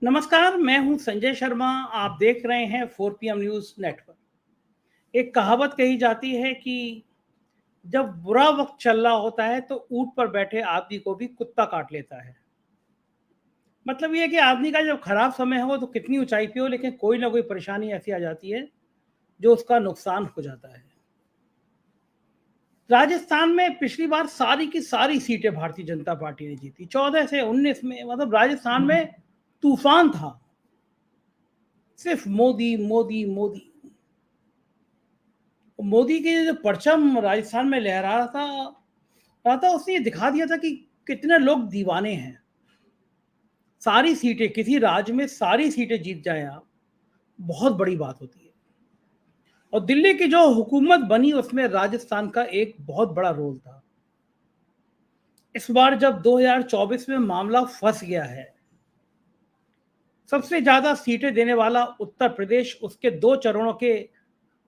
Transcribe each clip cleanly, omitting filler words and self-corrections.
नमस्कार, मैं हूं संजय शर्मा। आप देख रहे हैं 4 PM न्यूज़ नेटवर्क। एक कहावत कही जाती है कि जब बुरा वक्त चल रहा होता है तो ऊंट पर बैठे आदमी को भी कुत्ता काट लेता है। मतलब ये है कि आदमी का जब खराब समय हो तो कितनी ऊंचाई पे हो, लेकिन कोई ना कोई परेशानी ऐसी आ जाती है जो उसका नुकसान हो जाता है। राजस्थान में पिछली बार सारी की सारी सीटें भारतीय जनता पार्टी ने जीती, 14 से 19 में। मतलब राजस्थान में तूफान था, सिर्फ मोदी मोदी मोदी। मोदी के जो परचम राजस्थान में लहरा रहा था, उसने ये दिखा दिया था कि कितने लोग दीवाने हैं। सारी सीटें, किसी राज्य में सारी सीटें जीत जाए आप, बहुत बड़ी बात होती है। और दिल्ली की जो हुकूमत बनी उसमें राजस्थान का एक बहुत बड़ा रोल था। इस बार जब 2024 में मामला फंस गया है, सबसे ज्यादा सीटें देने वाला उत्तर प्रदेश, उसके 2 चरणों के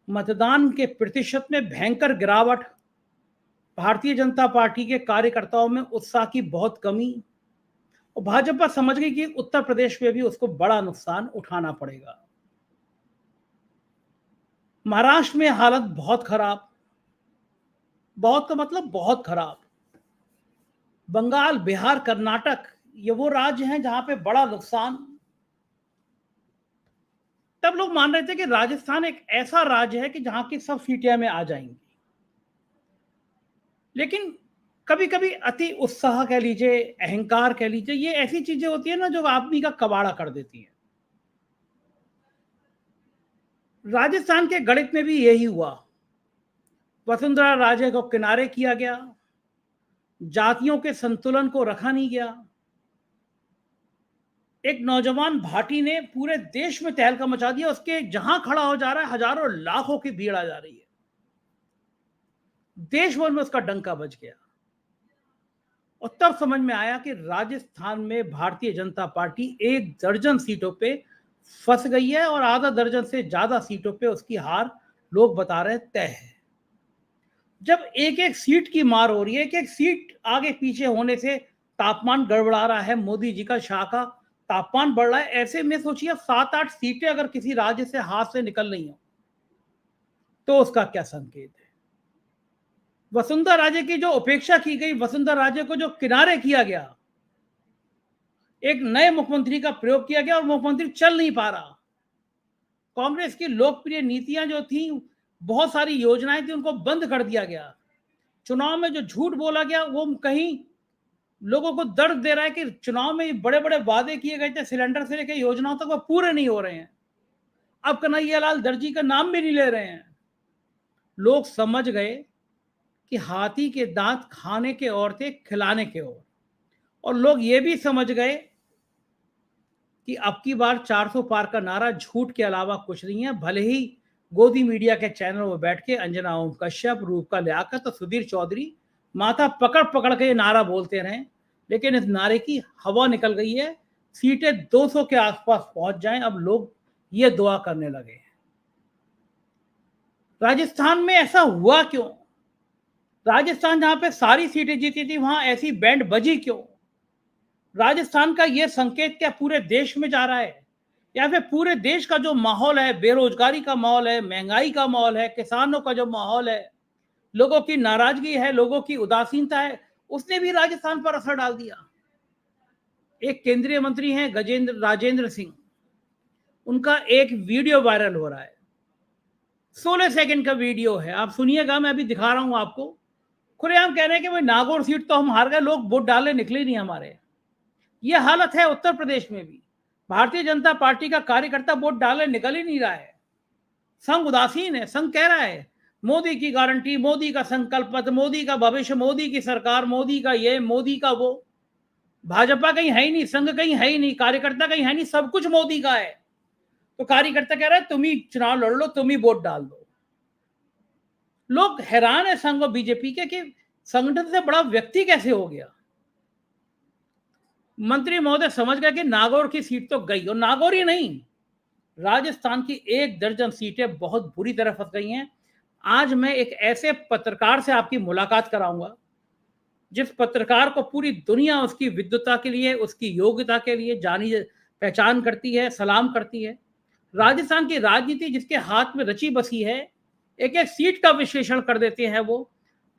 मतदान के प्रतिशत में भयंकर गिरावट, भारतीय जनता पार्टी के कार्यकर्ताओं में उत्साह की बहुत कमी, और भाजपा समझ गई कि उत्तर प्रदेश में भी उसको बड़ा नुकसान उठाना पड़ेगा। महाराष्ट्र में हालत बहुत खराब, बहुत का मतलब बहुत खराब। बंगाल, बिहार, कर्नाटक, ये वो राज्य हैं जहां पे बड़ा नुकसान। तब लोग मान रहे थे कि राजस्थान एक ऐसा राज्य है कि जहां की सब सीटें में आ जाएंगी, लेकिन कभी कभी अति उत्साह कह लीजिए, अहंकार कह लीजिए, ये ऐसी चीजें होती है ना जो आदमी का कबाड़ा कर देती है। राजस्थान के गणित में भी यही हुआ। वसुंधरा राजे को किनारे किया गया, जातियों के संतुलन को रखा नहीं गया। एक नौजवान भाटी ने पूरे देश में तहलका मचा दिया, उसके जहां खड़ा हो जा रहा है हजारों लाखों की भीड़ आ जा रही है। देश भर में उसका डंका बज गया। और तब समझ में आया कि राजस्थान में भारतीय जनता पार्टी 1 दर्जन सीटों पे फंस गई है, और आधा दर्जन से ज्यादा सीटों पे उसकी हार लोग बता रहे तय है। जब एक एक सीट की मार हो रही है, एक एक सीट आगे पीछे होने से तापमान गड़बड़ा रहा है, मोदी जी का, शाह का तापमान बढ़ रहा है, ऐसे में सोचिए 7-8 सीटें अगर किसी राज्य से हाथ से निकल रही हो तो उसका क्या संकेत है। वसुंधरा राजे की जो उपेक्षा की गई, वसुंधरा राजे को जो किनारे किया गया, एक नए मुख्यमंत्री का प्रयोग किया गया और मुख्यमंत्री चल नहीं पा रहा। कांग्रेस की लोकप्रिय नीतियां जो थी, बहुत सारी योजनाएं थी, उनको बंद कर दिया गया। चुनाव में जो झूठ बोला गया वो कहीं लोगों को दर्द दे रहा है कि चुनाव में बड़े बड़े वादे किए गए थे, सिलेंडर से लेकर योजनाओं तक, वो पूरे नहीं हो रहे हैं। अब कन्हैयालाल दर्जी का नाम भी नहीं ले रहे हैं। लोग समझ गए कि हाथी के दांत खाने के और थे, खिलाने के और लोग ये भी समझ गए कि अब की बार 400 पार का नारा झूठ के अलावा कुछ नहीं है। भले ही गोदी मीडिया के चैनल में बैठ के अंजना ओम कश्यप, रूपका लियाकत और सुधीर चौधरी माथा पकड़ पकड़ के ये नारा बोलते रहे, लेकिन इस नारे की हवा निकल गई है। सीटें 200 के आसपास पहुंच जाएं, अब लोग ये दुआ करने लगे हैं। राजस्थान में ऐसा हुआ क्यों? राजस्थान जहां पे सारी सीटें जीती थी, वहां ऐसी बैंड बजी क्यों? राजस्थान का यह संकेत क्या पूरे देश में जा रहा है, या फिर पूरे देश का जो माहौल है, बेरोजगारी का माहौल है, महंगाई का माहौल है, किसानों का जो माहौल है, लोगों की नाराजगी है, लोगों की उदासीनता है, उसने भी राजस्थान पर असर डाल दिया। एक केंद्रीय मंत्री हैं गजेंद्र राजेंद्र सिंह, उनका एक वीडियो वायरल हो रहा है। 16 सेकंड का वीडियो है, आप सुनिएगा, मैं अभी दिखा रहा हूं आपको। खुलेआम कह रहे हैं कि भाई नागौर सीट तो हम हार गए, लोग वोट डालने निकले नहीं हमारे। ये हालत है उत्तर प्रदेश में भी। भारतीय जनता पार्टी का कार्यकर्ता वोट डालने निकल ही नहीं रहा है। संघ उदासीन है। संघ कह रहा है मोदी की गारंटी, मोदी का संकल्प पत्र, मोदी का भविष्य, मोदी की सरकार, मोदी का ये, मोदी का वो। भाजपा कहीं है ही नहीं, संघ कहीं है ही नहीं, कार्यकर्ता कहीं है नहीं, सब कुछ मोदी का है। तो कार्यकर्ता कह रहा है तुम ही चुनाव लड़ लो, तुम ही वोट डाल दो। लोग हैरान है संघ और बीजेपी के कि संगठन से बड़ा व्यक्ति कैसे हो गया। मंत्री महोदय समझ गए कि नागौर की सीट तो गई, और नागौर ही नहीं, राजस्थान की 1 दर्जन सीटें बहुत बुरी तरह फंस गई हैं। आज मैं एक ऐसे पत्रकार से आपकी मुलाकात कराऊंगा जिस पत्रकार को पूरी दुनिया उसकी विद्वता के लिए, उसकी योग्यता के लिए पहचान करती है, सलाम करती है। राजस्थान की राजनीति जिसके हाथ में रची बसी है, एक एक सीट का विश्लेषण कर देते हैं वो।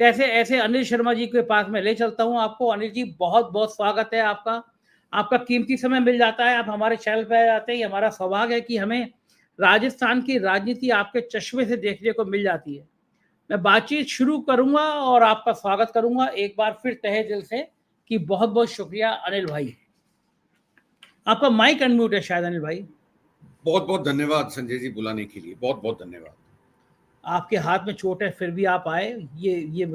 कैसे ऐसे अनिल शर्मा जी के पास मैं ले चलता हूं आपको। अनिल जी, बहुत बहुत स्वागत है आपका। आपका कीमती समय मिल जाता है, आप हमारे चैनल पर आ जाते हैं। हमारा सौभाग्य है कि हमें राजस्थान की राजनीति आपके चश्मे से देखने को मिल जाती है। मैं बातचीत शुरू करूंगा और आपका स्वागत करूंगा एक बार फिर तहे दिल से कि बहुत बहुत शुक्रिया अनिल भाई। आपका माइक अनम्यूट है शायद अनिल भाई। बहुत बहुत धन्यवाद संजय जी बुलाने के लिए, बहुत बहुत धन्यवाद। आपके हाथ में चोट है फिर भी आप आए, ये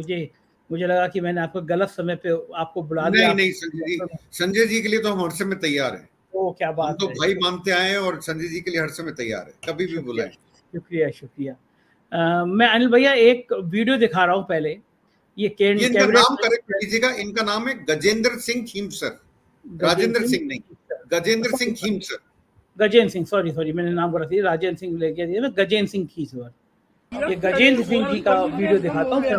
मुझे लगा कि मैंने आपको गलत समय पे आपको बुला लिया। नहीं संजय जी के लिए तो हम हर समय तैयार हैं। ओ क्या बात है, हम तो भाई मानते आए हैं और संजय जी के लिए हर समय तैयार है, कभी भी बुलाएं। शुक्रिया शुक्रिया। मैं अनिल भैया एक वीडियो दिखा रहा हूँ पहले। ये इनका नाम करेक्ट कीजिएगा, इनका नाम है गजेंद्र सिंह खीमसर, राजेंद्र सिंह नहीं, गजेंद्र सिंह खीमसर। गजेंद्र सिंह, सॉरी मैंने नाम गलत दिया, राजेंद्र सिंह लेके दिया, मैं गजेंद्र सिंह खीसवर। ये गजेंद्र सिंह जी का वीडियो दिखाता हूँ। ये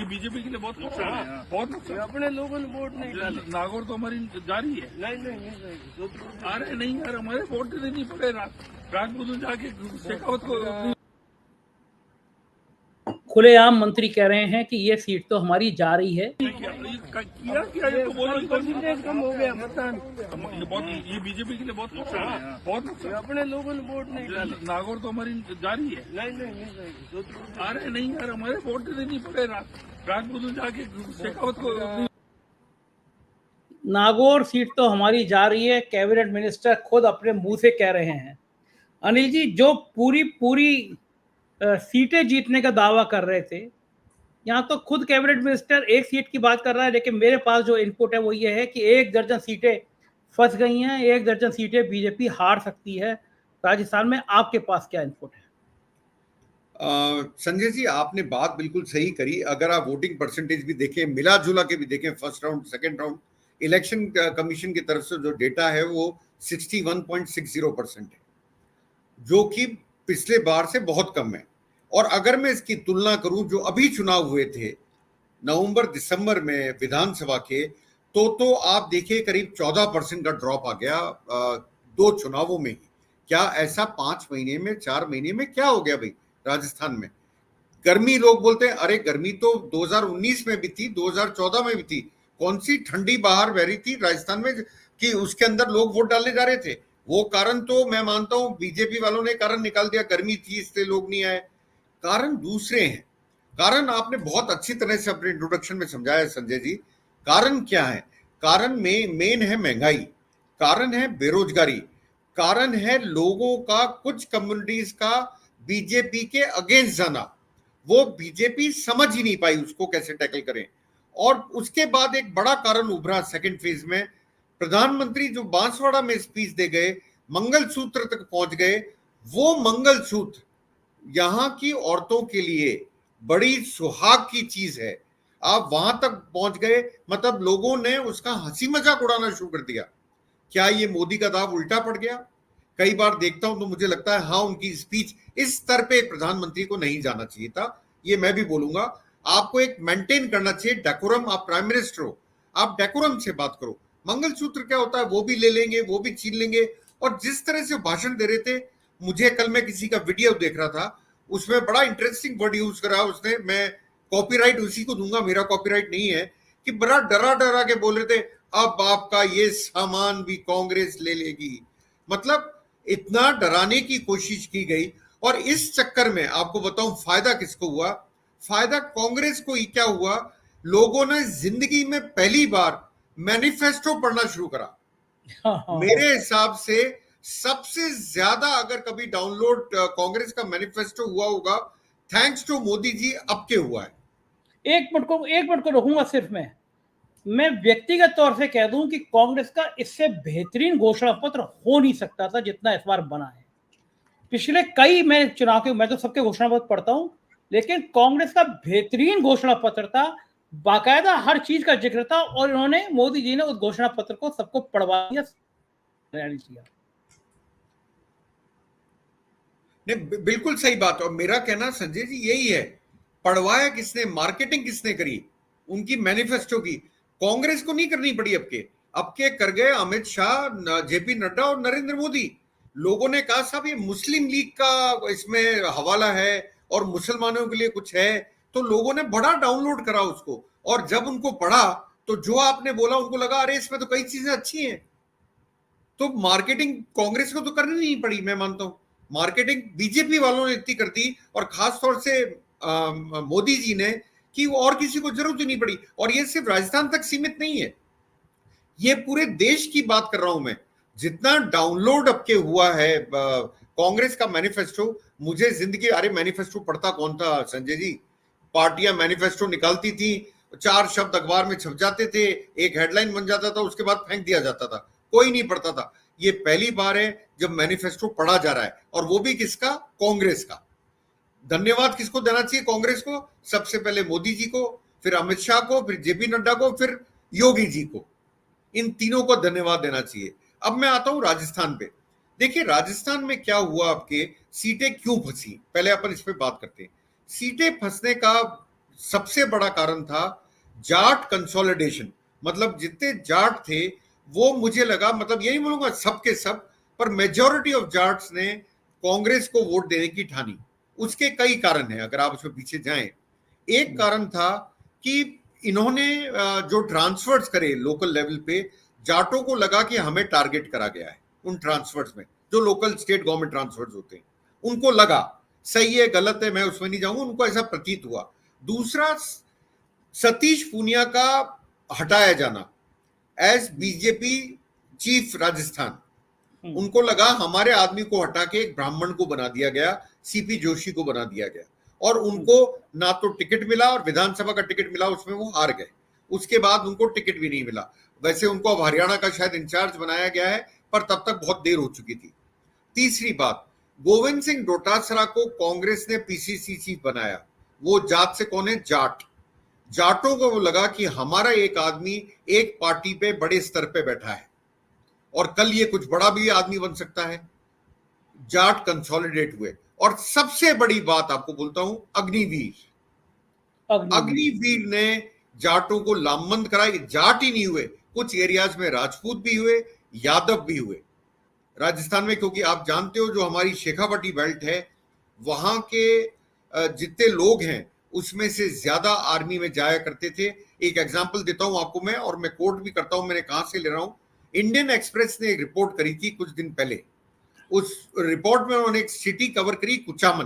बीजेपी के लिए बहुत नुकसान है, बहुत नुकसान। अपने लोगों ने वोट नहीं डाले। नागौर तो हमारी जारी है। नहीं आ रहे नहीं यार, हमारे वोट नहीं पड़े। राजपूत जाके शेखावत को खुलेआम मंत्री कह रहे हैं कि ये सीट तो हमारी जा रही है। कम हो गया मतदान। ये बीजेपी के लिए बहुत नुकसान है, बहुत नुकसान। अपने लोगों ने वोट नहीं डाले। नागौर तो हमारी जारी है। नहीं आ रहे नहीं यार, हमारे वोट नहीं पड़े। राजपूत जाके शेखावत को। नागौर सीट तो हमारी जा रही है, कैबिनेट मिनिस्टर खुद अपने मुंह से कह रहे हैं। अनिल जी, जो पूरी सीटें जीतने का दावा कर रहे थे, यहाँ तो खुद कैबिनेट मिनिस्टर एक सीट की बात कर रहा है। लेकिन मेरे पास जो इनपुट है वो ये है कि 1 दर्जन सीटें फंस गई हैं, 1 दर्जन सीटें बीजेपी हार सकती है राजस्थान में। आपके पास क्या इनपुट है? संजय जी, आपने बात बिल्कुल सही करी। अगर आप वोटिंग परसेंटेज भी देखें, मिला जुला के भी देखें, first round second round, election commission की तरफ से जो डेटा है वो 61.60% है, जो कि पिछले बार से बहुत कम है। और अगर मैं इसकी तुलना करूं जो अभी चुनाव हुए थे नवंबर दिसंबर में विधानसभा के, तो आप देखिए करीब 14% का ड्रॉप आ गया 2 चुनावों में ही। क्या ऐसा 5 महीने में, 4 महीने में क्या हो गया भाई राजस्थान में? गर्मी, लोग बोलते हैं अरे गर्मी तो 2019 में भी थी, 2014 में भी थी। कौन सी ठंडी बाहर बह रही थी राजस्थान में कि उसके अंदर लोग वोट डालने जा रहे थे? वो कारण तो मैं मानता हूं बीजेपी वालों ने कारण निकाल दिया, गर्मी थी इसलिए लोग नहीं आए। कारण दूसरे हैं। कारण आपने बहुत अच्छी तरह से अपने इंट्रोडक्शन में समझाया संजय जी। कारण क्या है? कारण में मेन है महंगाई, कारण है बेरोजगारी, कारण है लोगों का, कुछ कम्युनिटीज का बीजेपी के अगेंस्ट जाना। वो बीजेपी समझ ही नहीं पाई उसको कैसे टैकल करें। और उसके बाद एक बड़ा कारण उभरा सेकंड फेज में, प्रधानमंत्री जो बांसवाड़ा में स्पीच दे गए, मंगलसूत्र तक पहुंच गए। वो मंगलसूत्र यहां की औरतों के लिए बड़ी सुहाग की चीज है। आप वहां तक पहुंच गए, मतलब लोगों ने उसका हंसी मजाक उड़ाना शुरू कर दिया। क्या ये मोदी का दाव उल्टा पड़ गया? कई बार देखता हूं तो मुझे लगता है हाँ, उनकी स्पीच इस स्तर पे प्रधानमंत्री को नहीं जाना चाहिए था। ये मैं भी बोलूंगा, आपको एक मेंटेन करना चाहिए डेकोरम। आप प्राइम मिनिस्टर हो, आप डेकोरम से बात करो। मंगलसूत्र क्या होता है वो भी ले लेंगे, वो भी छीन लेंगे। और जिस तरह से भाषण दे रहे थे, मुझे कल मैं किसी का वीडियो देख रहा था, उसमें बड़ा इंटरेस्टिंग वर्ड यूज करा उसने। मैं कॉपीराइट उसी को दूंगा, मेरा कॉपीराइट नहीं है। कि बड़ा डरा डरा के बोल रहे थे अब आपका ये सामान भी कांग्रेस ले लेगी। मतलब इतना डराने की कोशिश की गई। और इस चक्कर में आपको बताऊं फायदा किसको हुआ? फायदा कांग्रेस को ही क्या हुआ, लोगों ने जिंदगी में पहली बार मैनिफेस्टो पढ़ना शुरू करा। मेरे हिसाब से सबसे ज्यादा अगर कभी डाउनलोड कांग्रेस का मैनिफेस्टो हुआ होगा, थैंक्स टू मोदी जी, अब के हुआ है। एक मिनट को रोकूंगा सिर्फ मैं व्यक्तिगत तौर से कह दूं कि कांग्रेस का इससे बेहतरीन घोषणा पत्र हो नहीं सकता था जितना इस बार बना है। पिछले कई मैं तो सबके घोषणा पत्र पढ़ता हूं, लेकिन कांग्रेस का बेहतरीन घोषणा पत्र था, बाकायदा हर चीज का जिक्र था। और इन्होंने, मोदी जी ने उस घोषणा पत्र को सबको पढ़वा दिया। नहीं, बिल्कुल सही बात। और मेरा कहना संजय जी यही है, पढ़वाया किसने, मार्केटिंग किसने करी उनकी मैनिफेस्टो की? कांग्रेस को नहीं करनी पड़ी। अब के अब के कर गए अमित शाह, जेपी नड्डा और नरेंद्र मोदी। लोगों ने कहा साहब ये मुस्लिम लीग का इसमें हवाला है और मुसलमानों के लिए कुछ है, तो लोगों ने बड़ा डाउनलोड करा उसको, और जब उनको पढ़ा तो जो आपने बोला उनको लगा अरे इसमें तो कई चीजें अच्छी हैं। तो मार्केटिंग कांग्रेस को तो करनी नहीं पड़ी, मैं मानता हूं मार्केटिंग बीजेपी वालों ने इतनी कर दी, और खासतौर से मोदी जी ने, कि और किसी को जरूरत ही नहीं पड़ी। और ये सिर्फ राजस्थान तक सीमित नहीं है, ये पूरे देश की बात कर रहा हूं मैं। जितना डाउनलोड अब के हुआ है कांग्रेस का मैनिफेस्टो, मुझे जिंदगी, अरे मैनिफेस्टो पढ़ता कौन था संजय जी? पार्टियां मैनिफेस्टो निकालती थी, 4 शब्द अखबार में छप जाते थे, एक हेडलाइन बन जाता था, उसके बाद फेंक दिया जाता था, कोई नहीं पढ़ता था। ये पहली बार है जब मैनिफेस्टो पढ़ा जा रहा है, और वो भी किसका? कांग्रेस का। धन्यवाद किसको देना चाहिए कांग्रेस को? सबसे पहले मोदी जी को, फिर अमित शाह को, फिर जेपी नड्डा को, फिर योगी जी को। इन तीनों को धन्यवाद देना चाहिए। अब मैं आता हूं राजस्थान पे। देखिए राजस्थान में क्या हुआ, आपके सीटें क्यों फंसी, पहले अपन इस पे बात करते हैं। सीटें फंसने का सबसे बड़ा कारण था जाट कंसोलिडेशन। मतलब जितने जाट थे वो, मुझे लगा, मतलब ये नहीं बोलूंगा सबके सब, पर मेजॉरिटी ऑफ जाट्स ने कांग्रेस को वोट देने की ठानी। उसके कई कारण हैं, अगर आप उसमें पीछे जाएं। एक कारण था कि इन्होंने जो ट्रांसफर्स करे लोकल लेवल पे, जाटों को लगा कि हमें टारगेट करा गया है उन ट्रांसफर्स में, जो लोकल स्टेट गवर्नमेंट ट्रांसफर्स होते हैं। उनको लगा, सही है गलत है मैं उसमें नहीं जाऊंगा, उनको ऐसा प्रतीत हुआ। दूसरा, सतीश पूनिया का हटाया जाना एज बीजेपी चीफ राजस्थान, उनको लगा हमारे आदमी को हटा के एक ब्राह्मण को बना दिया गया, सीपी जोशी को बना दिया गया, और उनको ना तो टिकट मिला, और विधानसभा का टिकट मिला उसमें वो हार गए। उसके बाद उनको टिकट भी नहीं मिला। वैसे उनको अब हरियाणा का शायद इंचार्ज बनाया गया है, पर तब तक बहुत देर हो चुकी थी। तीसरी बात, गोविंद सिंह डोटासरा को कांग्रेस ने पीसीसी चीफ बनाया। वो जात से कौन है? जाट। जाटों को वो लगा कि हमारा एक आदमी एक पार्टी पे बड़े स्तर पे बैठा है, और कल ये कुछ बड़ा भी आदमी बन सकता है। जाट कंसोलिडेट हुए। और सबसे बड़ी बात आपको बोलता हूं, अग्निवीर ने जाटों को लामबंद कराई। जाट ही नहीं हुए, कुछ एरियाज में राजपूत भी हुए, यादव भी हुए राजस्थान में, क्योंकि आप जानते हो जो हमारी शेखावटी बेल्ट है, वहां के जितने लोग हैं उसमें से ज्यादा आर्मी में जाया करते थे। एक एग्जांपल देता हूं आपको मैं, और मैं कोट भी करता हूं, मैंने कहां से ले रहा हूं। इंडियन एक्सप्रेस ने एक रिपोर्ट करी थी कुछ दिन पहले। उस रिपोर्ट में उन्होंने एक सिटी कवर करी, कुचामन।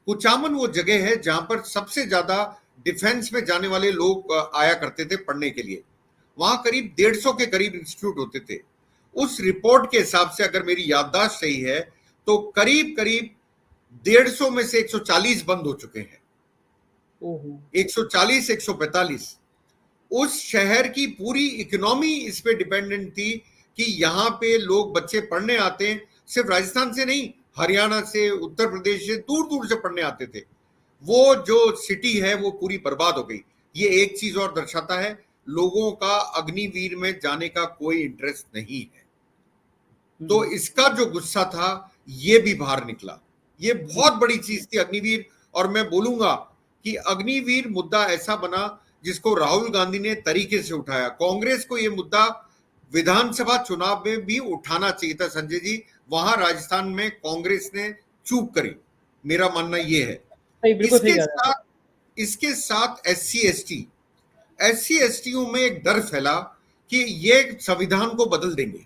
कुचामन वो जगह है जहां पर सबसे ज्यादा डिफेंस में जाने वाले लोग आया करते थे पढ़ने के लिए। वहां करीब 150 के करीब इंस्टीट्यूट होते थे। उस रिपोर्ट के हिसाब से, अगर मेरी याददाश्त सही है, तो करीब करीब 150 में से 140 बंद हो चुके हैं। 140 145। उस शहर की पूरी इकोनॉमी इस पे डिपेंडेंट थी कि यहाँ पे लोग, बच्चे पढ़ने आते हैं, सिर्फ राजस्थान से नहीं, हरियाणा से, उत्तर प्रदेश से, दूर दूर से पढ़ने आते थे। वो जो सिटी है वो पूरी बर्बाद हो गई। ये एक चीज और दर्शाता है, लोगों का अग्निवीर में जाने का कोई इंटरेस्ट नहीं है। तो इसका जो गुस्सा था ये भी बाहर निकला। ये बहुत बड़ी चीज थी अग्निवीर। और मैं बोलूंगा कि अग्निवीर मुद्दा ऐसा बना जिसको राहुल गांधी ने तरीके से उठाया। कांग्रेस को ये मुद्दा विधानसभा चुनाव में भी उठाना चाहिए था संजय जी, वहां राजस्थान में कांग्रेस ने चूक करी, मेरा मानना ये है। इसके साथ SC STों में एक डर फैला कि ये संविधान को बदल देंगे।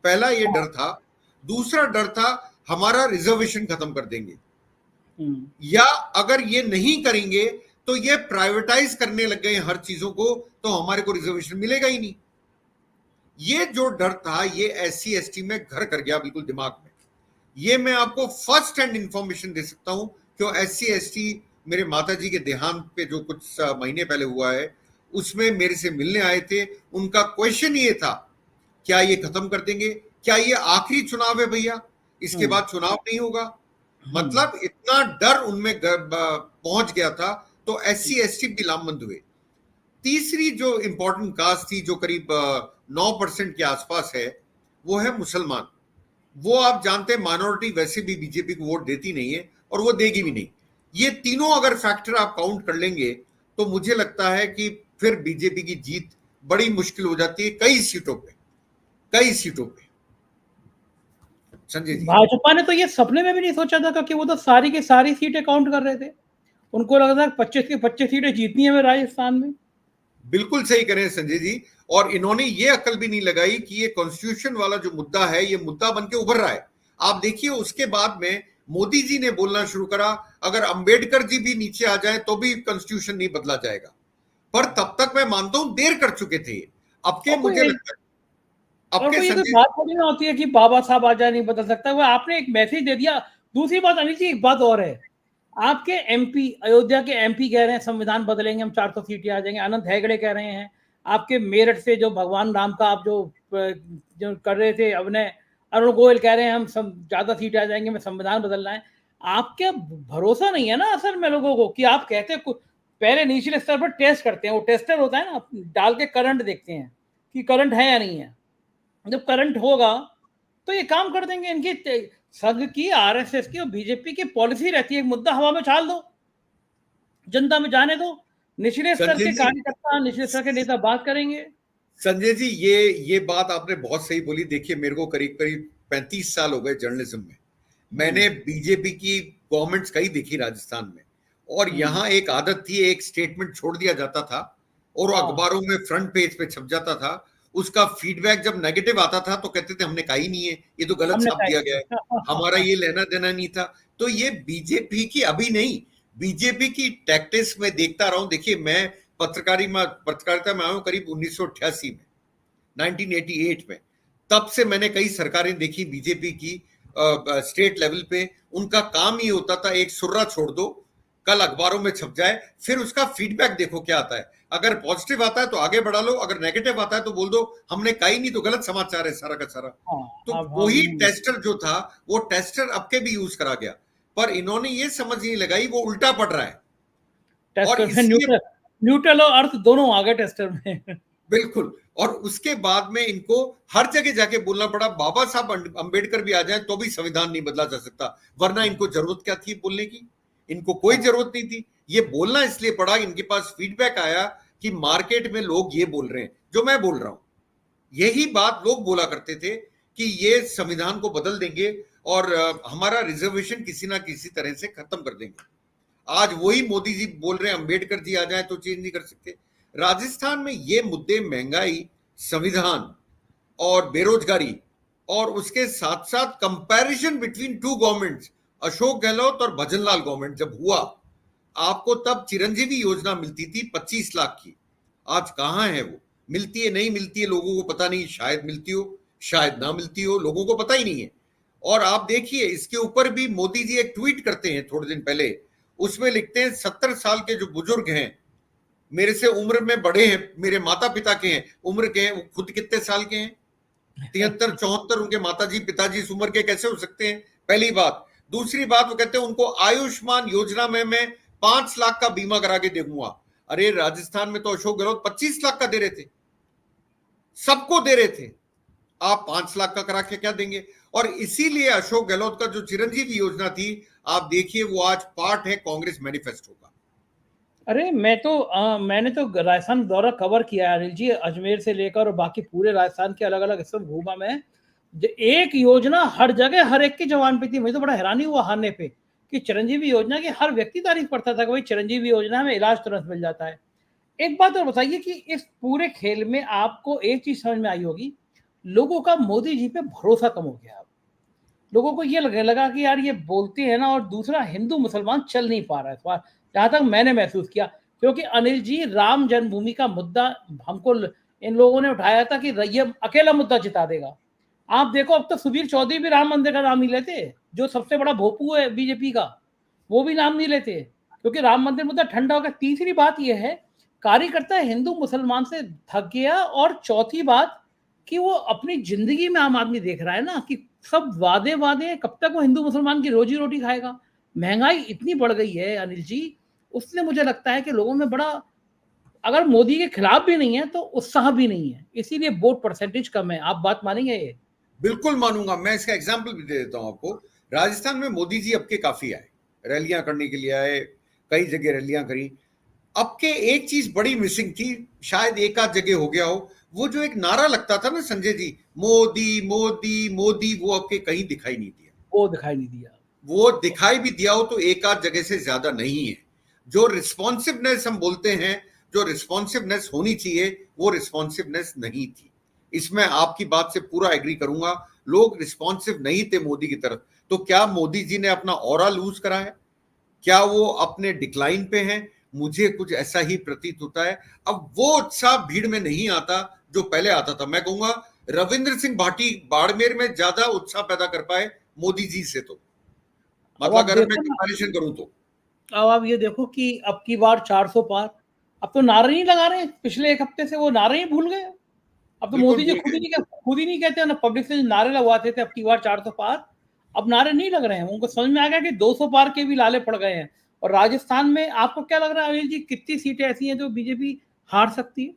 पहला ये डर था। दूसरा डर था हमारा रिजर्वेशन खत्म कर देंगे, या अगर ये नहीं करेंगे तो ये प्राइवेटाइज करने लग गए हर चीजों को, तो हमारे को रिजर्वेशन मिलेगा ही नहीं। ये जो डर था ये SC ST में घर कर गया बिल्कुल दिमाग में। ये मैं आपको फर्स्ट हैंड इंफॉर्मेशन दे सकता हूं, क्यों SC ST मेरे माता जी के देहांत पे जो कुछ महीने पहले हुआ है उसमें मेरे से मिलने आए थे। उनका क्वेश्चन ये था, क्या ये खत्म कर देंगे? क्या ये आखिरी चुनाव है भैया, इसके बाद चुनाव नहीं होगा? मतलब इतना डर उनमें पहुंच गया था। तो SC ST भी लामबंद हुए। तीसरी जो इंपॉर्टेंट कास्ट थी, जो करीब 9% के आसपास है, वो है मुसलमान। वो आप जानते हैं माइनॉरिटी वैसे भी बीजेपी को वोट देती नहीं है, और वो देगी भी नहीं। ये तीनों अगर फैक्टर आप काउंट कर लेंगे तो मुझे लगता है कि फिर बीजेपी की जीत बड़ी मुश्किल हो जाती है कई सीटों पे। संजय जी, भाजपा ने तो ये सपने में भी नहीं सोचा था, क्योंकि वो तो सारी की सारी सीटें काउंट कर रहे थे। उनको लगा था 25 की 25 सीटें जीतनी है राजस्थान में। बिल्कुल सही करें संजय जी। और इन्होंने ये अकल भी नहीं लगाई कि ये कॉन्स्टिट्यूशन वाला जो मुद्दा है, ये मुद्दा बन के उभर रहा है। आप देखिए उसके बाद में मोदी जी ने बोलना शुरू करा, अगर अंबेडकर जी भी नीचे आ जाए तो भी कॉन्स्टिट्यूशन नहीं बदला जाएगा। पर तब तक मैं मानता हूं देर कर चुके थे। अब के मुझे लगता है और अब के कोई ये कोई संजय, बात थोड़ी ना होती है कि बाबा साहब आ जाए नहीं बदल सकता। वो आपने एक मैसेज दे दिया। दूसरी बात अनिल जी, एक बात और है, आपके एमपी, अयोध्या के एमपी कह रहे हैं संविधान बदलेंगे, हम 400 सीटें आ जाएंगे। अनंत हेगड़े कह रहे हैं। आपके मेरठ से जो भगवान राम का आप जो कर रहे थे अभिनय, अरुण गोयल कह रहे हैं हम ज्यादा सीटें आ जाएंगे, में संविधान बदलना है। आपके भरोसा नहीं है ना असल में लोगों को, कि आप कहते हैं पहले निचले स्तर पर टेस्ट करते हैं, वो टेस्टर होता है ना, डाल के करंट देखते हैं कि करंट है या नहीं है। जब करंट होगा तो ये काम कर देंगे। इनकी संघ की, आरएसएस की और बीजेपी की पॉलिसी रहती है, एक मुद्दा हवा में छाल दो, जनता में जाने दो, निचले स्तर संजय के जी, कार्यकर्ता, निचले स्तर के नेता बात करेंगे। संजय जी, ये बात आपने बहुत सही बोली। देखिए मेरे को करीब करीब 35 साल हो गए जर्नलिज्म में। मैंने बीजेपी की गवर्नमेंट्स कई देखी राजस्थान में, और यहाँ एक आदत थी, एक स्टेटमेंट छोड़ दिया जाता था और अखबारों में फ्रंट पेज पे छप जाता था। उसका फीडबैक जब नेगेटिव आता था तो कहते थे हमने कहा ही नहीं है, ये तो गलत छाप दिया गया है, हमारा ये लेना देना नहीं था। तो ये बीजेपी की अभी नहीं, बीजेपी की टैक्टिक्स में देखता रहा हूं। देखिए मैं पत्रकारिता में आया हूं करीब 1988 में, 1988 में। तब से मैंने कई सरकारें देखी बीजेपी की स्टेट लेवल पे। उनका काम ही होता था, एक सुर्रा छोड़ दो, कल अखबारों में छप जाए, फिर उसका फीडबैक देखो क्या आता है। अगर पॉजिटिव आता है तो आगे बढ़ा लो, अगर नेगेटिव आता है तो बोल दो हमने कहा ही नहीं, तो गलत समाचार है सारा का सारा। तो वही टेस्टर जो था, वो टेस्टर अब के भी यूज करा गया, पर इन्होंने ये समझ नहीं लगाई वो उल्टा पड़ रहा है। और इसलिए न्यूट्रल और अर्थ दोनों आ गए टेस्टर में। बिल्कुल। और उसके बाद में इनको हर जगह जाके बोलना पड़ा बाबा साहब अंबेडकर भी आ जाए तो भी संविधान नहीं बदला जा सकता, वरना इनको जरूरत क्या थी बोलने की? इनको कोई जरूरत नहीं थी। ये बोलना इसलिए पड़ा, इनके पास फीडबैक आया कि मार्केट में लोग ये बोल रहे हैं जो मैं बोल रहा हूं। यही बात लोग बोला करते थे कि ये संविधान को बदल देंगे और हमारा रिजर्वेशन किसी ना किसी तरह से खत्म कर देंगे। आज वही मोदी जी बोल रहे हैं अंबेडकर जी आ जाए तो चेंज नहीं कर सकते। राजस्थान में ये मुद्दे, महंगाई, संविधान और बेरोजगारी, और उसके साथ साथ comparison between two governments, Ashok Gehlot और भजनलाल गवर्नमेंट जब हुआ, आपको तब चिरंजीवी योजना मिलती थी 25 लाख की। आज कहां है वो? मिलती है, नहीं मिलती है, लोगों को पता नहीं। शायद मिलती हो, शायद ना मिलती हो, लोगों को पता ही नहीं है। और आप देखिए इसके ऊपर भी मोदी जी एक ट्वीट करते हैं थोड़े दिन पहले, उसमें लिखते हैं 70 साल के जो बुजुर्ग हैं, मेरे से उम्र में बड़े हैं, मेरे माता पिता के हैं, उम्र के हैं, वो खुद कितने साल के हैं? 73 74। उनके माताजी पिताजी इस उम्र के कैसे हो सकते हैं? पहली बात। दूसरी बात, वो कहते हैं उनको आयुष्मान योजना में मैं 5 लाख का बीमा करा के दूंगा। अरे राजस्थान में तो अशोक गहलोत 25 लाख का दे रहे थे, सबको दे रहे थे, आप 5 लाख का करा के क्या देंगे? और इसीलिए अशोक गहलोत का जो चिरंजीवी योजना थी, आप देखिए वो आज पार्ट है कांग्रेस मैनिफेस्टो का। अरे मैंने तो राजस्थान दौरा कवर किया है अनिल जी, अजमेर से लेकर और बाकी पूरे राजस्थान के अलग अलग हिस्सों में घूमा मैं। एक योजना हर जगह हर एक की जवान पे थी। मुझे तो बड़ा हैरानी हुआ हारने पे कि चिरंजीवी योजना की हर व्यक्ति तारीफ करता था कि भाई चिरंजीवी योजना में इलाज तुरंत मिल जाता है। एक बात और बताइए कि इस पूरे खेल में आपको एक चीज समझ में आई होगी, लोगों का मोदी जी पे भरोसा कम हो गया। लोगों को ये लगने लगा कि यार ये बोलते हैं ना, और दूसरा हिंदू मुसलमान चल नहीं पा रहा है इस बार, जहां तक मैंने महसूस किया। क्योंकि अनिल जी, राम जन्मभूमि का मुद्दा हमको इन लोगों ने उठाया था कि ये अकेला मुद्दा जिता देगा। आप देखो अब तो सुबीर चौधरी भी राम मंदिर का नाम नहीं लेते, जो सबसे बड़ा भोपू है बीजेपी का, वो भी नाम नहीं लेते, क्योंकि राम मंदिर मुद्दा ठंडा हो गया। तीसरी बात यह है, कार्यकर्ता हिंदू मुसलमान से थक गया। और चौथी बात कि वो अपनी जिंदगी में आम आदमी देख रहा है ना कि सब वादे वादे, कब तक वो हिंदू मुसलमान की रोजी रोटी खाएगा? महंगाई इतनी बढ़ गई है अनिल जी, उसने मुझे लगता है कि लोगों में बड़ा, अगर मोदी के खिलाफ भी नहीं है तो उत्साह भी नहीं है, इसीलिए वोट परसेंटेज कम है। आप बात मानेंगे? ये बिल्कुल मानूंगा। मैं इसका एग्जाम्पल भी दे देता हूं आपको। राजस्थान में मोदी जी अब के काफी आए, रैलियां करने के लिए आए, कई जगह रैलियां करी। अब के एक चीज बड़ी मिसिंग थी, शायद एक आध जगह हो गया हो, वो जो एक नारा लगता था ना संजय जी, मोदी मोदी मोदी, वो आपके कहीं दिखाई नहीं दिया। वो दिखाई नहीं दिया। वो दिखाई भी दिया हो तो एक आध जगह से ज्यादा नहीं है। जो रिस्पॉन्सिवनेस हम बोलते हैं, जो रिस्पॉन्सिवनेस होनी चाहिए, वो रिस्पॉन्सिवनेस नहीं थी। इसमें आपकी बात से पूरा एग्री करूंगा, लोग रिस्पॉन्सिव नहीं थे मोदी की तरफ। तो क्या मोदी जी ने अपना ऑरा लूज करा है? क्या वो अपने डिक्लाइन पे हैं? मुझे कुछ ऐसा ही प्रतीत होता है। अब वो उत्साह भीड़ में नहीं आता जो पहले आता था। मैं कहूंगा रविंद्र सिंह भाटी बाड़मेर में ज्यादा उत्साह पैदा कर पाए मोदी जी से, तो मतलब अगर मैं कंपैरिजन करूं तो। अब आप ये देखो कि अब की बार 400 पार, अब तो नारे नहीं लगा रहे, पिछले एक हफ्ते से वो नारे ही भूल गए। अब तो मोदी जी खुद ही नहीं कहते ना, पब्लिक से नारे लगवाते थे अब की बार 400 पार, अब नारे नहीं लग रहे हैं। उनको समझ में आ गया कि 200 पार के भी लाले पड़ गए हैं। और राजस्थान में आपको क्या लग रहा है अनिल जी, कितनी सीटें ऐसी हैं जो बीजेपी हार सकती है?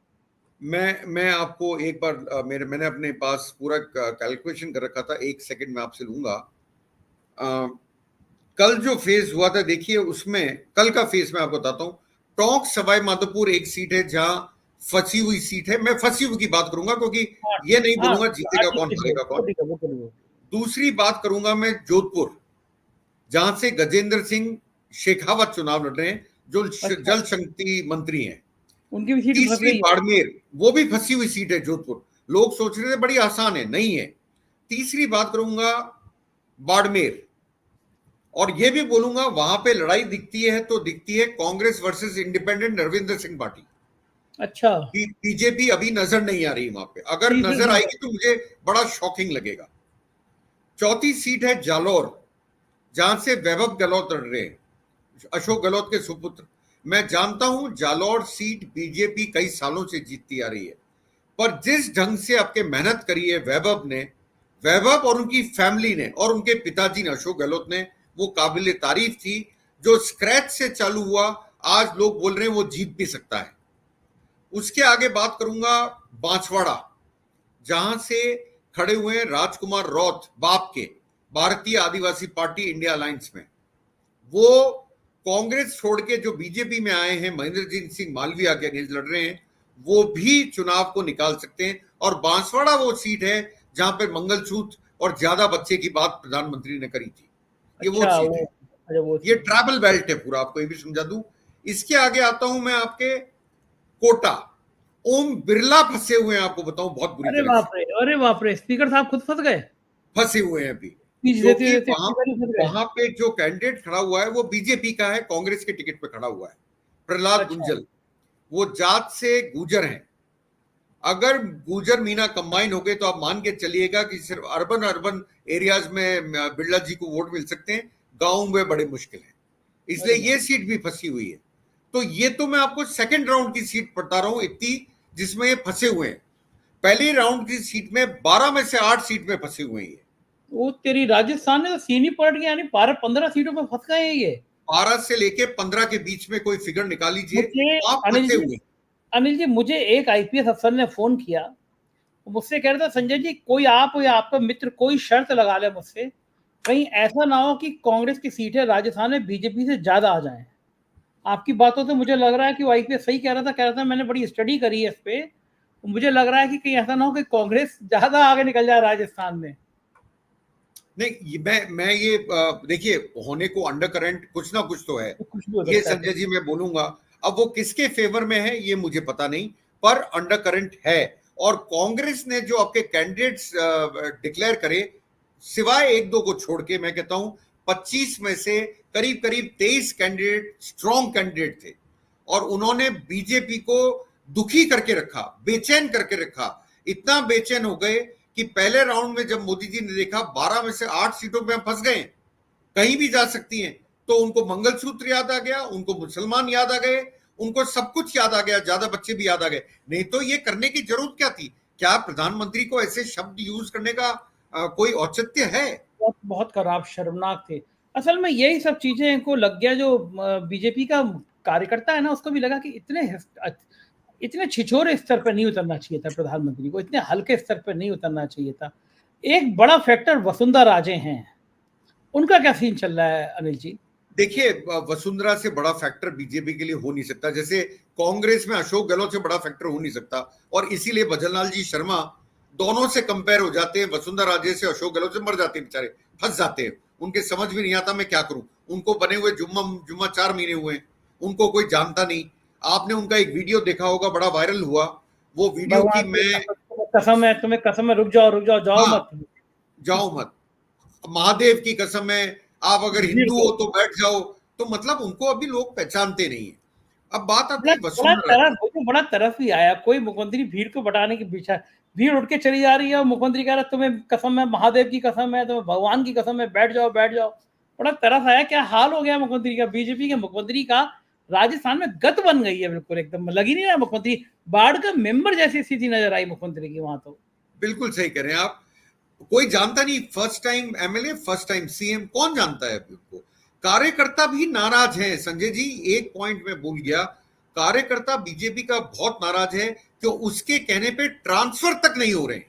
मैं आपको एक बार मैंने अपने पास पूरा कैलकुलेशन कर रखा था, एक सेकंड में आपसे लूंगा। कल जो फेज हुआ था, देखिए उसमें कल का फेज मैं आपको बताता हूं। टोंक सवाई माधोपुर एक सीट है जहां फंसी हुई सीट है, मैं फंसी हुई की बात करूंगा क्योंकि ये नहीं बोलूंगा जीतेगा कौन हारेगा कौन। दूसरी बात करूंगा मैं जोधपुर, जहां से गजेंद्र सिंह शेखावत चुनाव लड़ रहे हैं, जो जल शक्ति मंत्री हैं। उनकी भी सीट तीसरी बाड़मेर, वो भी फंसी हुई सीट है जोधपुर। लोग सोच रहे थे बड़ी आसान है, नहीं है। तीसरी बात करूंगा बाड़मेर, और ये भी बोलूंगा वहां पे लड़ाई दिखती है तो दिखती है Congress versus independent Narvinder Singh party. अच्छा, बीजेपी अभी नजर नहीं आ रही वहां पे, अगर नजर आएगी तो मुझे बड़ा शॉकिंग लगेगा। चौथी सीट है जालौर, जहां से वैभव गहलोत लड़ रहे हैं, अशोक गहलोत के सुपुत्र। मैं जानता हूं जालौर सीट बीजेपी कई सालों से जीतती आ रही है, पर जिस ढंग से आपके मेहनत करी है वैभव और उनकी फैमिली ने और उनके पिताजी ने, अशोक गहलोत ने, वो काबिल तारीफ थी। जो स्क्रैच से चालू हुआ, आज लोग बोल रहे हैं वो जीत भी सकता है। उसके आगे बात करूंगा बांसवाड़ा, जहां से खड़े हुए हैं राजकुमार रौत बाप के, भारतीय आदिवासी पार्टी इंडिया अलायंस में। वो कांग्रेस छोड़ के जो बीजेपी में आए हैं, महेंद्रजीत सिंह मालविया के अगेंस्ट लड़ रहे हैं, वो भी चुनाव को निकाल सकते हैं। और बांसवाड़ा वो सीट है जहां पर मंगलसूत्र और ज्यादा बच्चे की बात प्रधानमंत्री ने करी थी। ये वो सीट है, ये ट्रैवल बेल्ट है पूरा, आपको ये भी समझा दूं। इसके आगे आता हूं मैं आपके कोटा, ओम बिरला फंसे हुए हैं, आपको बताऊं बहुत बुरी तरह से। अरे बाप रे, स्पीकर साहब खुद फंस गए, फंसे हुए हैं अभी। वहां पे जो कैंडिडेट खड़ा हुआ है वो बीजेपी का है, कांग्रेस के टिकट पे खड़ा हुआ है, प्रहलाद गुंजल। वो जात से गुजर हैं। अगर गुजर मीना कंबाइन हो गए तो आप मान के चलिएगा कि सिर्फ अर्बन एरियाज में बिरला जी को वोट मिल सकते हैं, गांव में बड़े मुश्किल है। इसलिए ये सीट भी फंसी हुई है। तो ये तो मैं आपको सेकंड राउंड की सीट बता रहा हूं, इतनी जिसमें ये फंसे हुए हैं। पहली राउंड की सीट में 12 में से 8 सीट में फंसे हुए हैं। वो तेरी राजस्थान ने तो सीनी पलट गया, यानी 12-15 सीटों पर फंस गए हैं ये। 12 से लेके 15 के बीच में कोई फिगर निकाल लीजिए, आप फंसे हुए। अनिल जी, मुझे एक आईपीएस अफसर ने फोन किया, मुझसे कह रहा था संजय जी कोई आप या आपका मित्र कोई शर्त लगा ले मुझसे, कहीं ऐसा ना हो कि कांग्रेस की सीटें राजस्थान में बीजेपी से ज्यादा आ जाएं। आपकी बातों से मुझे लग रहा है कि वो आईपीएस सही कह रहा था मैंने बड़ी स्टडी करी है इस पे, मुझे लग रहा है कि कहीं ऐसा ना हो कि कांग्रेस ज्यादा आगे निकल जाए राजस्थान में। नहीं, मैं ये देखिए, होने को अंडर करंट कुछ ना कुछ तो है, ये संजय जी मैं बोलूंगा। अब वो किसके फेवर में है ये मुझे पता नहीं, पर अंडर करंट है। और कांग्रेस ने जो आपके कैंडिडेट्स डिक्लेयर करे, सिवाय एक दो को छोड़ के, मैं कहता हूं 25 में से करीब 23 कैंडिडेट स्ट्रॉन्ग कैंडिडेट थे, और उन्होंने बीजेपी को दुखी करके रखा, बेचैन करके रखा। इतना बेचैन हो गए कि पहले राउंड में जब मोदी जी ने देखा 12 में से 8 सीटों पे हम फंस गए, कहीं भी जा सकती हैं, तो उनको मंगलसूत्र याद आ गया, उनको मुसलमान याद आ गए, उनको सब कुछ याद आ गया, ज्यादा बच्चे भी याद आ गए। नहीं तो ये करने की जरूरत क्या थी? क्या प्रधानमंत्री को ऐसे शब्द यूज करने का कोई औचित्य है? बहुत खराब, शर्मनाक थे। असल में यही सब चीजें इनको लग गया, जो बीजेपी का कार्यकर्ता है ना, उसको भी लगा कि इतने छिछोरे स्तर पर नहीं उतरना चाहिए था प्रधानमंत्री को, इतने हल्के स्तर पर नहीं उतरना चाहिए था। एक बड़ा फैक्टर वसुंधरा राजे हैं, उनका क्या सीन चल रहा है अनिल जी? देखिए, वसुंधरा से बड़ा फैक्टर बीजेपी के लिए हो नहीं सकता, जैसे कांग्रेस में अशोक गहलोत से बड़ा फैक्टर हो नहीं सकता, और इसीलिए भजनलाल जी शर्मा दोनों से कंपेयर हो जाते हैं। वसुंधरा राजे से अशोक गहलोत से मर जाते हैं बेचारे, फंस जाते हैं, उनके समझ में नहीं आता मैं क्या करूं। उनको बने हुए जुम्मा 4 महीने हुए, उनको कोई जानता नहीं। आपने उनका एक वीडियो देखा होगा, बड़ा वायरल हुआ वो वीडियो की, मैं तुम्हें कसम है, रुक जाओ जाओ हाँ, मत, जाओ मत, महादेव की कसम है, आप अगर हिंदू हो तो बैठ जाओ। तो मतलब उनको अभी लोग पहचानते नहीं है। अब बात आती है वसुंधरा। बड़ा तरस भी आया, कोई मुख्यमंत्री भीड़ को बढ़ाने के पीछे, भीड़ उठ के चली जा रही है और मुख्यमंत्री कह रहा है तुम्हें कसम है, महादेव की कसम है, तुम्हें भगवान की कसम है, बैठ जाओ बैठ जाओ। बड़ा तरस आया, क्या हाल हो गया मुख्यमंत्री का, बीजेपी के मुख्यमंत्री का राजस्थान में गत बन गई है, बिल्कुल एकदम लग ही नहीं रहा मुख्यमंत्री, बाढ़ का मेंबर जैसी स्थिति नजर आई मुख्यमंत्री की वहां। तो बिल्कुल सही कह रहे हैं आप, कोई जानता नहीं, first time MLA, first time CM, कौन जानता है अभी उनको। कार्यकर्ता भी नाराज हैं संजय जी, एक पॉइंट में भूल गया, कार्यकर्ता बीजेपी का बहुत नाराज है कि उसके कहने पे ट्रांसफर तक नहीं हो रहे हैं,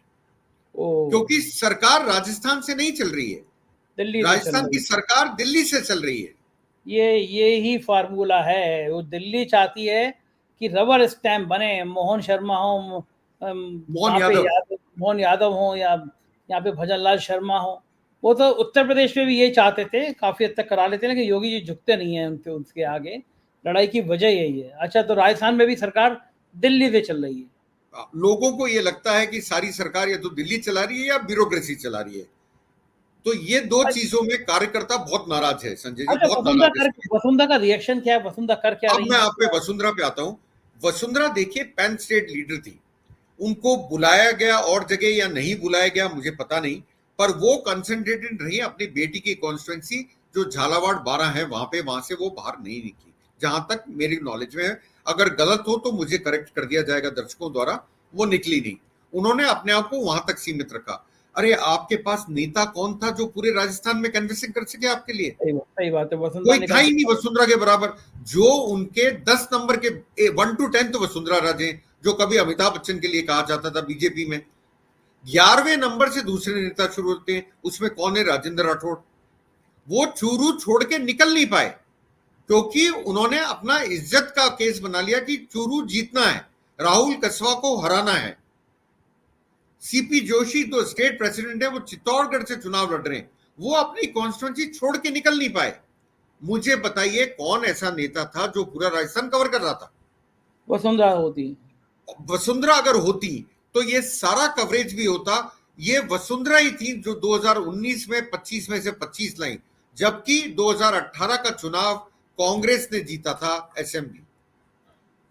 क्योंकि सरकार राजस्थान से नहीं चल रही है, दिल्ली राजस्थान की सरकार दिल्ली से चल रही है। ये ही फार्मूला है, वो दिल्ली चाहती है कि रबर स्टैम्प बने, मोहन शर्मा हो, मोहन यादव हो, या यहाँ पे भजनलाल शर्मा हो। वो तो उत्तर प्रदेश में भी ये चाहते थे, काफी हद तक करा लेते हैं, लेकिन योगी जी झुकते नहीं है उसके आगे, लड़ाई की वजह यही है। अच्छा, तो राजस्थान में भी सरकार दिल्ली से चल रही है। लोगों को ये लगता है कि सारी सरकार या तो दिल्ली चला रही है या ब्यूरोक्रेसी चला रही है, तो ये दो चीजों में कार्यकर्ता बहुत नाराज है संजय जी। अच्छा, बहुत नाराज है। वसुंधरा का रिएक्शन क्या है, वसुंधरा कर क्या रही है? अब मैं आप पे वसुंधरा पे आता हूं। वसुंधरा देखिए पैन स्टेट लीडर थी, उनको बुलाया गया और जगह या नहीं बुलाया गया मुझे पता नहीं, पर वो कंसंट्रेटेड रही अपनी बेटी की कॉन्स्टिट्यूंसी जो झालावाड़ 12 है वहां पे, वहां से वो बाहर नहीं निकली, जहां तक मेरी नॉलेज में है। अगर गलत हो तो मुझे करेक्ट कर दिया जाएगा दर्शकों द्वारा। वो निकली नहीं, उन्होंने अपने आप को वहां तक सीमित रखा। अरे आपके पास नेता कौन था जो पूरे राजस्थान में कैनवसिंग कर सके आपके लिए? सही बात है, कोई था ही नहीं वसुंधरा के बराबर। जो उनके 10 नंबर के 1 to 10 तो वसुंधरा राजे, जो कभी अमिताभ बच्चन के लिए कहा जाता था बीजेपी में। 11वें नंबर से दूसरे नेता शुरू होते हैं, उसमें कौन है? राजेंद्र राठौड़। वो चूरू छोड़ के निकल नहीं पाए, क्योंकि उन्होंने अपना इज्जत का केस बना लिया कि चूरू जीतना है, राहुल कसवा को हराना है। सीपी जोशी तो स्टेट प्रेसिडेंट है, वो चित्तौड़गढ़ से चुनाव लड़ रहे हैं, वो अपनी कॉन्स्टिट्यूंसी छोड़ के निकल नहीं पाए। मुझे बताइए कौन ऐसा नेता था जो पूरा राजस्थान कवर कर रहा था? वसुंधरा होती, वसुंधरा अगर होती तो ये सारा कवरेज भी होता। ये वसुंधरा ही थी जो 2019 में 25 में से 25 लाई, जबकि 2018 का चुनाव कांग्रेस ने जीता था असेंबली।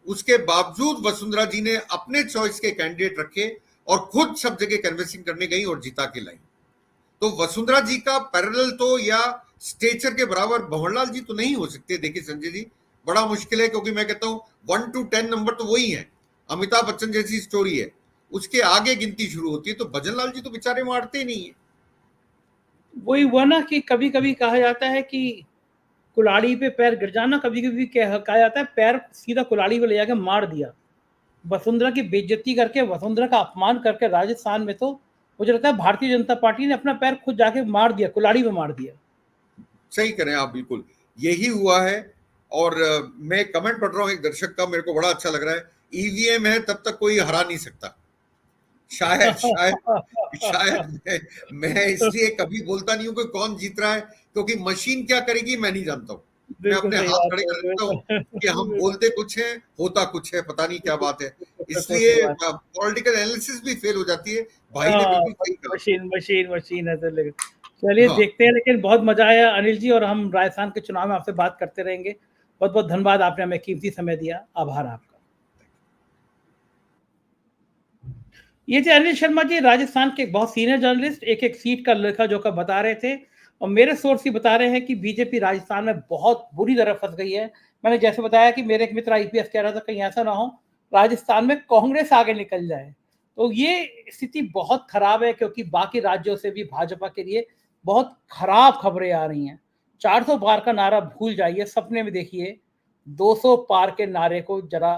उसके बावजूद वसुंधरा जी ने अपने चॉइस के कैंडिडेट रखे और खुद सब जगह कैनवसिंग करने गई और जीता के लाई। तो वसुंधरा जी का पैरेलल तो या स्टेचर के बराबर भंवरलाल जी तो नहीं हो सकते। देखिए संजय जी, बड़ा मुश्किल है, क्योंकि मैं कहता हूं 1 to 10 नंबर तो वही है, अमिताभ बच्चन जैसी स्टोरी है, उसके आगे गिनती शुरू होती है। तो भजनलाल जी तो बेचारे मारते ही नहीं है। वही हुआ ना कि कभी कभी कहा जाता है कि कुल्हाड़ी पे पैर गिर जाना, कभी कभी कहा जाता है पैर सीधा कुल्हाड़ी पे ले जाके मार दिया। वसुंधरा की बेइज्जती करके, वसुंधरा का अपमान करके राजस्थान में तो मुझे लगता है भारतीय जनता पार्टी ने अपना पैर खुद जाके मार दिया, कुल्हाड़ी में मार दिया। सही करें आप, बिल्कुल यही हुआ है। और मैं कमेंट पढ़ रहा हूं एक दर्शक का, मेरे को बड़ा अच्छा लग रहा है, ईवीएम है तब तक कोई हरा नहीं सकता। शायद शायद शायद मैं इसलिए कभी बोलता नहीं हूं कि कौन जीत रहा है, क्योंकि मशीन क्या करेगी मैं नहीं जानता हूं। मैं अपने हाथ खड़े कर देता हूं कि हम बोलते कुछ है, होता कुछ है, पता नहीं क्या बात है। इसलिए पॉलिटिकल एनालिसिस भी फेल हो जाती है। भाई ने बिल्कुल सही कहा, मशीन है तो। चलिए देखते हैं, लेकिन बहुत मजा आया अनिल जी, और हम राजस्थान के चुनाव में आपसे बात करते रहेंगे। बहुत बहुत धन्यवाद, आपने हमें कीमती समय दिया, आभार आपका। ये थे अनिल शर्मा जी, राजस्थान के बहुत सीनियर जर्नलिस्ट, एक एक सीट का लेखा जोखा बता रहे थे, और मेरे सोर्स ही बता रहे हैं कि बीजेपी राजस्थान में बहुत बुरी तरह फंस गई है। मैंने जैसे बताया कि मेरे एक मित्र आईपीएस कह रहा था कहीं ऐसा ना हो राजस्थान में कांग्रेस आगे निकल जाए, तो ये स्थिति बहुत खराब है, क्योंकि बाकी राज्यों से भी भाजपा के लिए बहुत खराब खबरें आ रही हैं। 400 पार का नारा भूल जाइए, सपने में देखिए 200 पार के नारे को जरा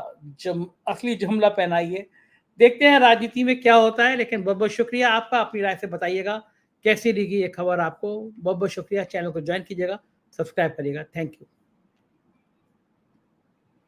असली जुमला पहनाइए। देखते हैं राजनीति में क्या होता है, लेकिन बहुत बहुत शुक्रिया आपका, अपनी राय से बताइएगा कैसी लगी ये खबर आपको। बहुत बहुत शुक्रिया, चैनल को ज्वाइन कीजिएगा। सब्सक्राइब करिएगा। Thank you.